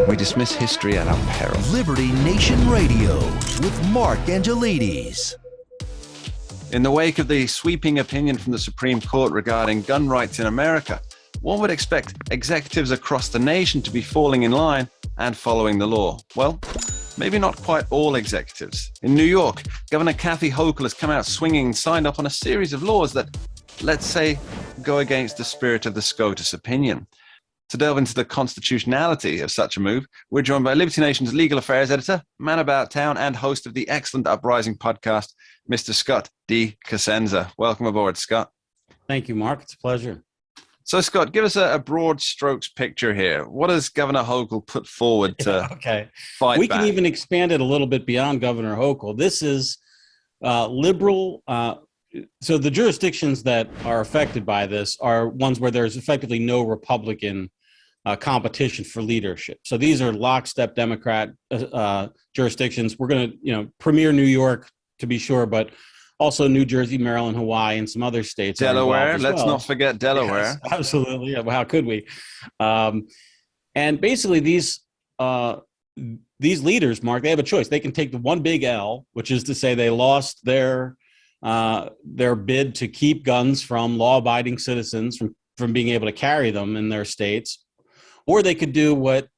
We dismiss history at our peril. Liberty Nation Radio with Mark Angelides. In the wake of the sweeping opinion from the Supreme Court regarding gun rights in America, one would expect executives across the nation to be falling in line and following the law. Well, maybe not quite all executives. In New York, Governor Kathy Hochul has come out swinging and signed up on a series of laws that, let's say, go against the spirit of the SCOTUS opinion. To delve into the constitutionality of such a move, we're joined by Liberty Nation's legal affairs editor, man about town, and host of the excellent Uprising podcast, Mr. Scott D. Cosenza. Welcome aboard, Scott. Thank you, Mark. It's a pleasure. So, Scott, give us a broad strokes picture here. What has Governor Hochul put forward to fight We back? can even expand it a little bit beyond Governor Hochul. This is liberal. So the jurisdictions that are affected by this are ones where there's effectively no Republican competition for leadership. So these are lockstep Democrat jurisdictions. We're going to, premier New York to be sure, but also New Jersey, Maryland, Hawaii, and some other states. Delaware. Let's not forget Delaware. Yes, absolutely. How could we? And basically these leaders, Mark, they have a choice. They can take the one big L, which is to say they lost their bid to keep guns from law-abiding citizens from being able to carry them in their states, or they could do what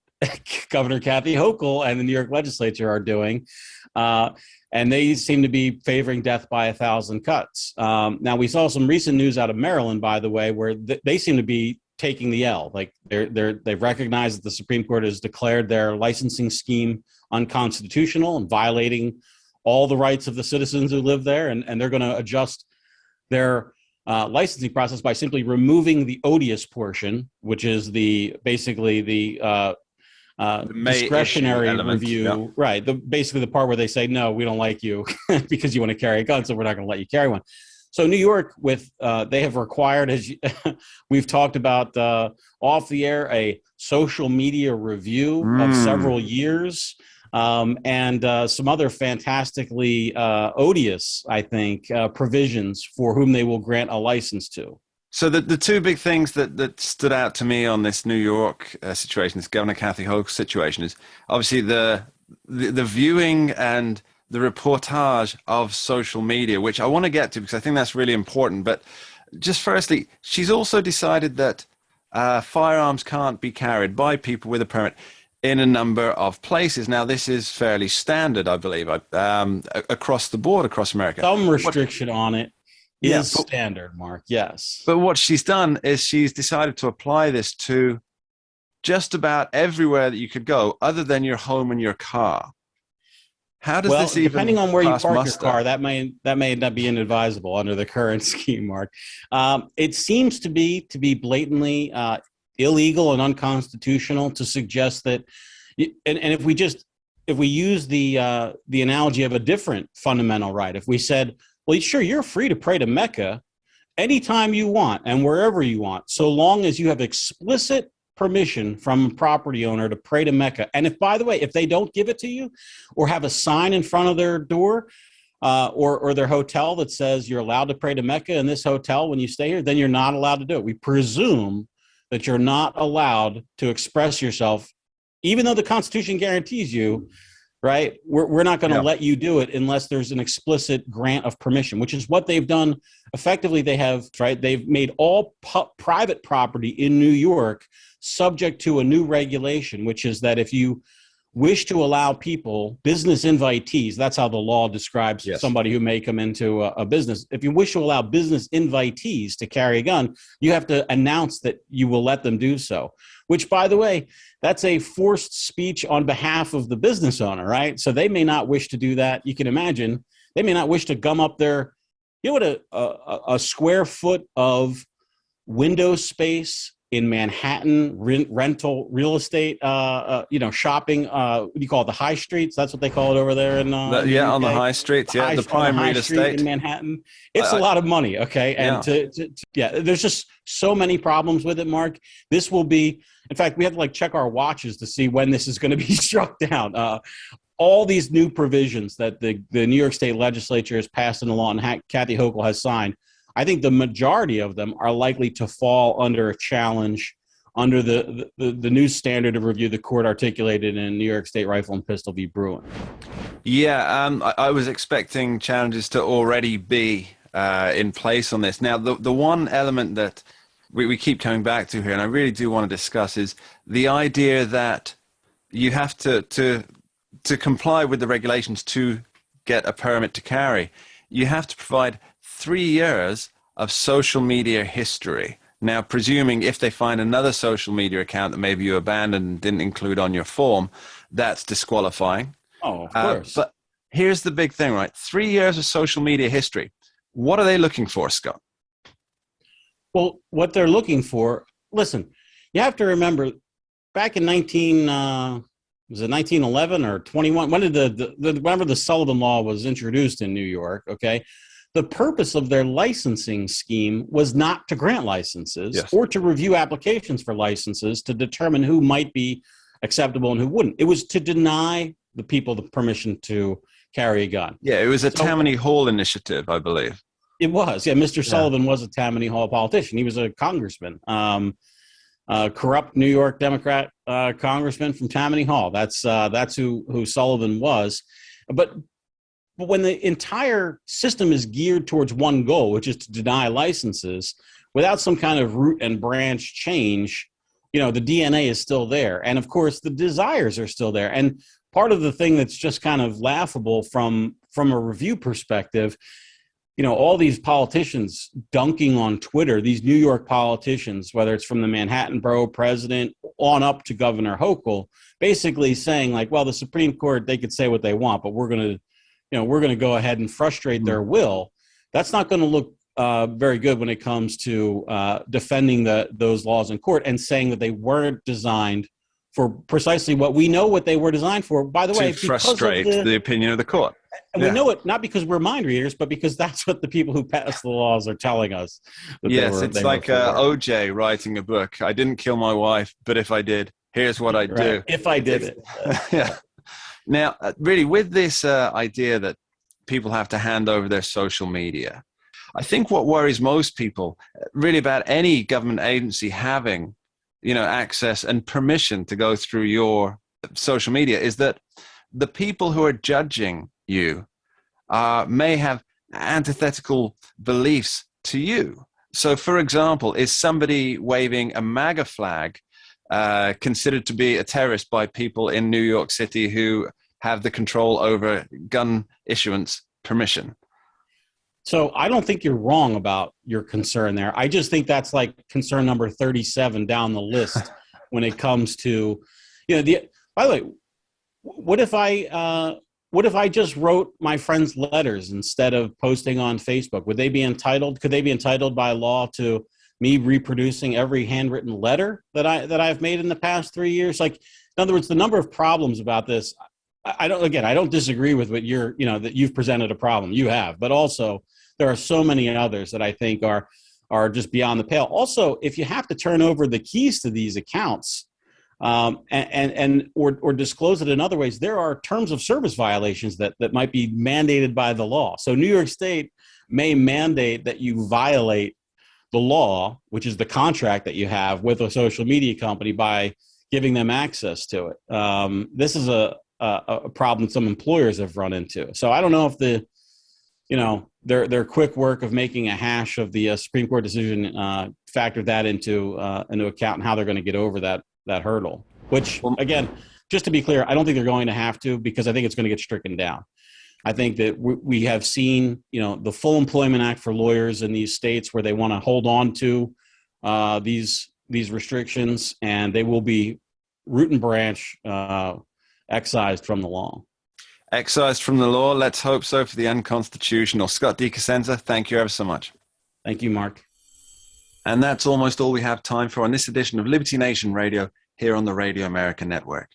Governor Kathy Hochul and the New York legislature are doing, and they seem to be favoring death by 1,000 cuts. Now, we saw some recent news out of Maryland, by the way, where they seem to be taking the L. Like they've recognized that the Supreme Court has declared their licensing scheme unconstitutional and violating all the rights of the citizens who live there, and they're going to adjust their licensing process by simply removing the odious portion, which is basically the discretionary review, yeah. Right? Basically the part where they say, no, we don't like you because you want to carry a gun, so we're not going to let you carry one. So New York, they have required, as we've talked about off the air, a social media review of several years. And some other fantastically odious, I think, provisions for whom they will grant a license to. So the two big things that stood out to me on this New York situation, this Governor Kathy Hochul situation, is obviously the viewing and the reportage of social media, which I want to get to because I think that's really important. But just firstly, she's also decided that firearms can't be carried by people with a permit in a number of places. Now, this is fairly standard, I believe, across the board, across America. Some restriction on it is standard, Mark, yes. But what she's done is she's decided to apply this to just about everywhere that you could go, other than your home and your car. How does this even depending on where you park muster? Your car, that may not be inadvisable under the current scheme, Mark. It seems to be blatantly illegal and unconstitutional to suggest that, and if we use the analogy of a different fundamental right, if we said, well, sure, you're free to pray to Mecca anytime you want and wherever you want, so long as you have explicit permission from a property owner to pray to Mecca. And if, by the way, if they don't give it to you or have a sign in front of their door or their hotel that says you're allowed to pray to Mecca in this hotel when you stay here, then you're not allowed to do it. We presume that you're not allowed to express yourself, even though the Constitution guarantees you, right? We're not going to let you do it unless there's an explicit grant of permission, which is what they've done. Effectively, they've made all private property in New York subject to a new regulation, which is that if you wish to allow people, business invitees, that's how the law describes somebody who may come into a business. If you wish to allow business invitees to carry a gun, you have to announce that you will let them do so, which, by the way, that's a forced speech on behalf of the business owner, right? So they may not wish to do that. You can imagine they may not wish to gum up their, what a square foot of window space in Manhattan, rental real estate, shopping. What do you call it? The high streets. That's what they call it over there in on the high streets. The prime real estate in Manhattan. It's a lot of money. Okay, and there's just so many problems with it, Mark. This will be. In fact, we have to check our watches to see when this is going to be struck down. All these new provisions that the New York State legislature has passed into law and Kathy Hochul has signed, I think the majority of them are likely to fall under a challenge under the new standard of review the court articulated in New York State Rifle and Pistol v. Bruin? Yeah, I was expecting challenges to already be in place on this. Now, the one element that we keep coming back to here, and I really do want to discuss, is the idea that you have to comply with the regulations to get a permit to carry. You have to provide 3 years of social media history. Now, presuming if they find another social media account that maybe you abandoned and didn't include on your form, that's disqualifying. Oh, of course. But here's the big thing, right? 3 years of social media history. What are they looking for, Scott? Well, what they're looking for, listen, you have to remember back in 1911 or 21, when did whenever the Sullivan Law was introduced in New York, okay? The purpose of their licensing scheme was not to grant licenses Yes. or to review applications for licenses to determine who might be acceptable and who wouldn't. It was to deny the people the permission to carry a gun. Yeah, it was a Tammany Hall initiative, I believe. It was. Yeah, Mr. Sullivan was a Tammany Hall politician. He was a congressman, corrupt New York Democrat congressman from Tammany Hall. That's who Sullivan was. But when the entire system is geared towards one goal, which is to deny licenses, without some kind of root and branch change, the DNA is still there. And of course, the desires are still there. And part of the thing that's just kind of laughable from a review perspective, all these politicians dunking on Twitter, these New York politicians, whether it's from the Manhattan Borough president on up to Governor Hochul, basically saying like, well, the Supreme Court, they could say what they want, but we're going to go ahead and frustrate their will. That's not going to look very good when it comes to defending those laws in court and saying that they weren't designed for precisely what we know what they were designed for. By the way, to frustrate the opinion of the court. And we know it not because we're mind readers, but because that's what the people who pass the laws are telling us. Yes, it's like OJ writing a book. I didn't kill my wife, but if I did, here's what I'd do. If I did it. Yeah. Now, really, with this idea that people have to hand over their social media, I think what worries most people really about any government agency having, access and permission to go through your social media is that the people who are judging you may have antithetical beliefs to you. So, for example, is somebody waving a MAGA flag considered to be a terrorist by people in New York City who have the control over gun issuance permission? So I don't think you're wrong about your concern there. I just think that's like concern number 37 down the list when it comes to, by the way, what if I just wrote my friends letters instead of posting on Facebook? Could they be entitled by law to me reproducing every handwritten letter that I've made in the past 3 years? Like, in other words, the number of problems about this, I don't disagree with what that you've presented a problem. You have, but also there are so many others that I think are just beyond the pale. Also, if you have to turn over the keys to these accounts or disclose it in other ways, there are terms of service violations that might be mandated by the law. So New York State may mandate that you violate the law, which is the contract that you have with a social media company, by giving them access to it. This is a problem some employers have run into. So I don't know if their quick work of making a hash of the Supreme Court decision factored that into account and how they're going to get over that hurdle. Which, again, just to be clear, I don't think they're going to have to, because I think it's going to get stricken down. I think that we have seen, the Full Employment Act for lawyers in these states where they want to hold on to these restrictions, and they will be root and branch excised from the law. Excised from the law. Let's hope so for the unconstitutional. Scott DiCosenza, thank you ever so much. Thank you, Mark. And that's almost all we have time for on this edition of Liberty Nation Radio here on the Radio America Network.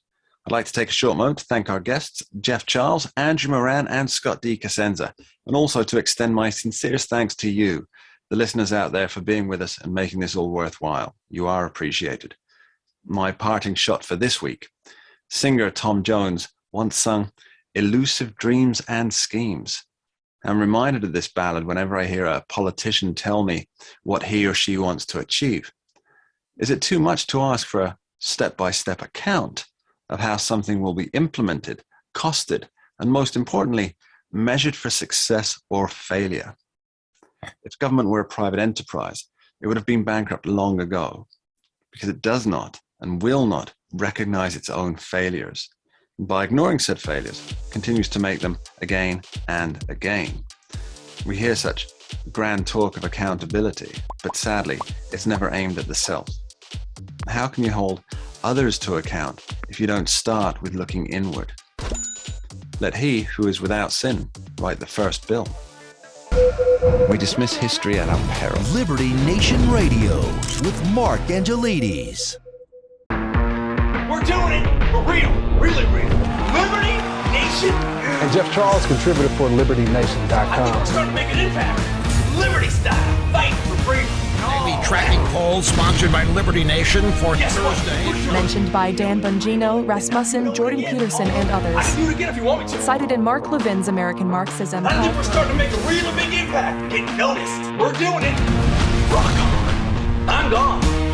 I'd like to take a short moment to thank our guests, Jeff Charles, Andrew Moran, and Scott DiCosenza, and also to extend my sincerest thanks to you, the listeners out there, for being with us and making this all worthwhile. You are appreciated. My parting shot for this week. Singer Tom Jones once sung "Elusive Dreams and Schemes." I'm reminded of this ballad whenever I hear a politician tell me what he or she wants to achieve. Is it too much to ask for a step-by-step account of how something will be implemented, costed, and most importantly, measured for success or failure? If government were a private enterprise, it would have been bankrupt long ago, because it does not and will not recognize its own failures. And by ignoring said failures, continues to make them again and again. We hear such grand talk of accountability, but sadly, it's never aimed at the self. How can you hold others to account if you don't start with looking inward? Let he who is without sin write the first bill. We dismiss history at our peril. Liberty Nation Radio with Mark Angelides. We're doing it for real, really real. Liberty Nation. And Jeff Charles, contributor for LibertyNation.com. I think we're starting to make an impact. Liberty style, fighting for freedom. The tracking poll sponsored by Liberty Nation for Thursday. Mentioned by Dan Bongino, Rasmussen, Jordan Peterson, and I others. can do it again if you want me to. Cited in Mark Levin's American Marxism. I think we're starting to make a really big impact. Getting noticed. We're doing it. Rock on. I'm gone.